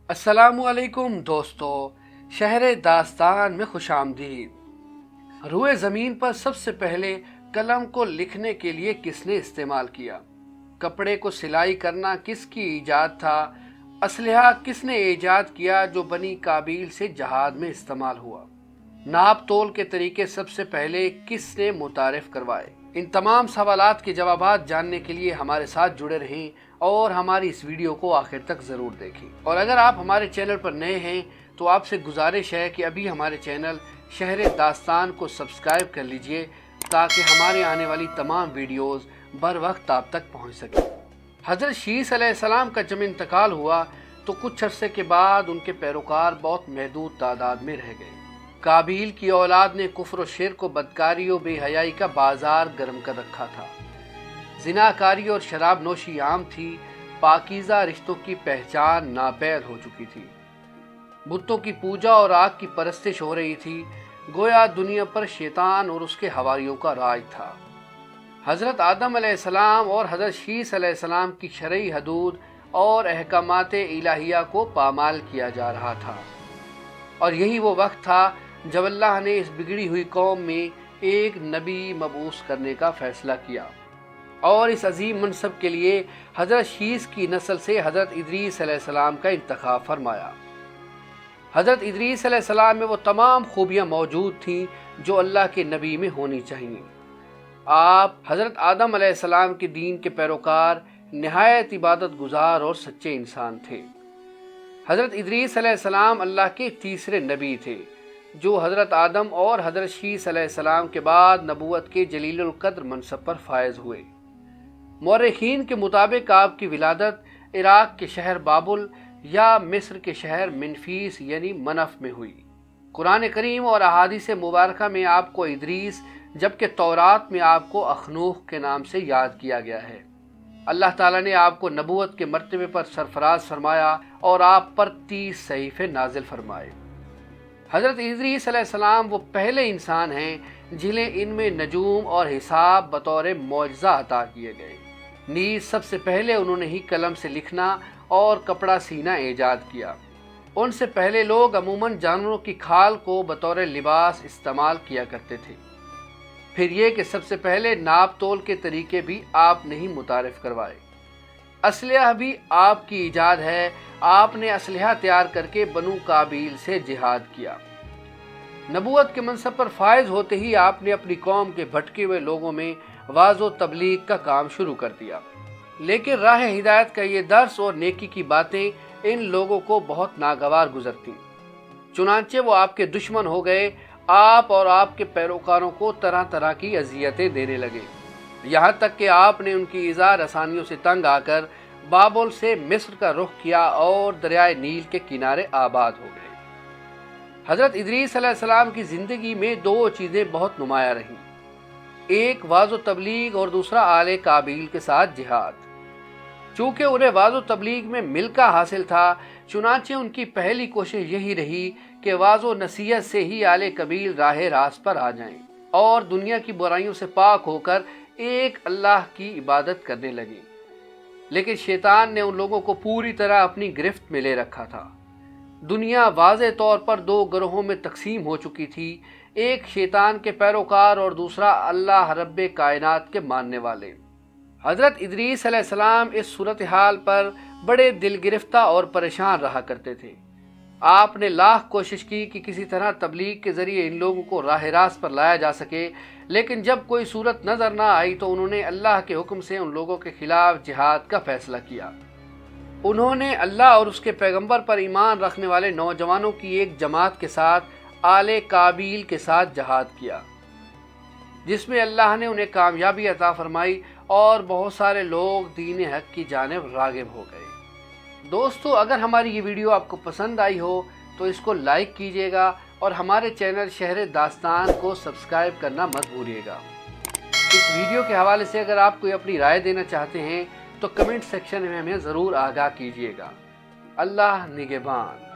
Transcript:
अस्सलामुअलैकुम दोस्तों, शहर दास्तान में खुश आमदीद। रुए ज़मीन पर सबसे पहले कलम को लिखने के लिए किसने इस्तेमाल किया? कपड़े को सिलाई करना किसकी ईजाद था? असलहा किसने ईजाद किया जो बनी काबिल से जहाद में इस्तेमाल हुआ? नाप तोल के तरीके सबसे पहले किसने मुतारिफ करवाए? इन तमाम सवालात के जवाबात जानने के लिए हमारे साथ जुड़े रहें और हमारी इस वीडियो को आखिर तक ज़रूर देखें। और अगर आप हमारे चैनल पर नए हैं तो आपसे गुजारिश है कि अभी हमारे चैनल शहर दास्तान को सब्सक्राइब कर लीजिए ताकि हमारे आने वाली तमाम वीडियोस बर वक्त आप तक पहुँच सकें। हज़रत शीस अलैहिस्सलाम का जब इंतकाल हुआ तो कुछ अरसे के बाद उनके पैरोकार बहुत महदूद तादाद में रह गए। काबिल की औलाद ने कुफ्र और शिर्क और बदकारी और बेहयाई का बाजार गर्म कर रखा था। जिनाकारी और शराब नोशी आम थी। पाकीज़ा रिश्तों की पहचान नापैद हो चुकी थी। बुतों की पूजा और आग की परस्तिश हो रही थी। गोया दुनिया पर शैतान और उसके हवारियों का राज था। हज़रत आदम अलैहिस्सलाम और हज़रत शीस अलैहिस्सलाम की शरई हदूद और अहकामात इलाहिया को पामाल किया जा रहा था। और यही वो वक्त था जब अल्लाह ने इस बिगड़ी हुई कौम में एक नबी मबूस करने का फैसला किया और इस अजीम मनसब के लिए हज़रत शीस की नस्ल से हज़रत इदरीस अलैहिस्सलाम का इंतखाब फरमाया। हज़रत इदरीस अलैहिस्सलाम में वो तमाम खूबियाँ मौजूद थीं जो अल्लाह के नबी में होनी चाहिए। आप हज़रत आदम अलैहिस्सलाम के दीन के पैरोकार, नहायत इबादत गुजार और सच्चे इंसान थे। हज़रत इदरीस अलैहिस्सलाम अल्लाह के तीसरे नबी थे जो हज़रत आदम और हज़रत शीस अलैहिस्सलाम के बाद नबूवत के जलीलुल कद्र मनसब पर फायज हुए। मौरखीन के मुताबिक आपकी विलादत इराक के शहर बाबुल या मिस्र के शहर मिनफीस यानी मनफ में हुई। कुरान करीम और अहादीस मुबारका में आपको इदरीस जबकि तौरात में आपको अखनूख के नाम से याद किया गया है। अल्लाह ताला ने आपको नबूवत के मर्तबे पर सरफराज फरमाया और आप पर 30 सहीफे नाजिल फरमाए। हज़रत इदरीस अलैहिस्सलाम वो पहले इंसान हैं जिन्हें इनमें नजूम और हिसाब बतौर मौजज़ा अता किए गए। नीज सबसे पहले उन्होंने ही कलम से लिखना और कपड़ा सीना ईजाद किया। उनसे पहले लोग अमूमन जानवरों की खाल को बतौर लिबास इस्तेमाल किया करते थे। फिर ये कि सबसे पहले नाप तोल के तरीके भी आपने ही मुतारिफ करवाए। असलहा भी आपकी ईजाद है। आपने असलहा तैयार करके बनु काबिल से जिहाद किया। नबूवत के मनसब पर फायज होते ही आपने अपनी कौम के भटके हुए लोगों में वाज़ो तबलीग का काम शुरू कर दिया। लेकिन राह हिदायत का ये दर्स और नेकी की बातें इन लोगों को बहुत नागवार गुजरती। चुनांचे वो आपके दुश्मन हो गए। आप और आपके पैरोकारों को तरह तरह की अजियतें देने लगे, यहाँ तक कि आपने उनकी इज़ार आसानियों से तंग आकर बाबुल से मिस्र का रुख किया और दरियाए नील के किनारे आबाद हो गए। हज़रत इदरीस अलैहिस्सलाम की ज़िंदगी में दो चीज़ें बहुत नुमाया रहीं, एक वाज़ो तबलीग और दूसरा आले काबिल के साथ जिहाद। चूँकि उन्हें वाज़ो तबलीग में मिल्का हासिल था, चुनांचे उनकी पहली कोशिश यही रही कि वाज़ो नसीहत से ही आले कबील राह रास्त पर आ जाएं और दुनिया की बुराइयों से पाक होकर एक अल्लाह की इबादत करने लगे। लेकिन शैतान ने उन लोगों को पूरी तरह अपनी गिरफ्त में ले रखा था। दुनिया वाज़े तौर पर दो ग्रोहों में तकसीम हो चुकी थी, एक शैतान के पैरोकार और दूसरा अल्लाह रब्बे कायनात के मानने वाले। हज़रत इदरीस अलैहिस्सलाम इस सूरत हाल पर बड़े दिल गिरफ्ता और परेशान रहा करते थे। आपने लाख कोशिश की कि किसी तरह तबलीग के ज़रिए इन लोगों को राह रास्त पर लाया जा सके, लेकिन जब कोई सूरत नज़र ना आई तो उन्होंने अल्लाह के हुक्म से उन लोगों के खिलाफ जिहाद का फैसला किया। उन्होंने अल्लाह और उसके पैगंबर पर ईमान रखने वाले नौजवानों की एक जमात के साथ आले काबिल के साथ जिहाद किया, जिसमें अल्लाह ने उन्हें कामयाबी अता फरमाई और बहुत सारे लोग दीन हक की जानिब राग़िब हो गए। दोस्तों, अगर हमारी ये वीडियो आपको पसंद आई हो तो इसको लाइक कीजिएगा और हमारे चैनल शहर दास्तान को सब्सक्राइब करना मत भूलिएगा। इस वीडियो के हवाले से अगर आप कोई अपनी राय देना चाहते हैं तो कमेंट सेक्शन में हमें ज़रूर आगाह कीजिएगा। अल्लाह निगहबान।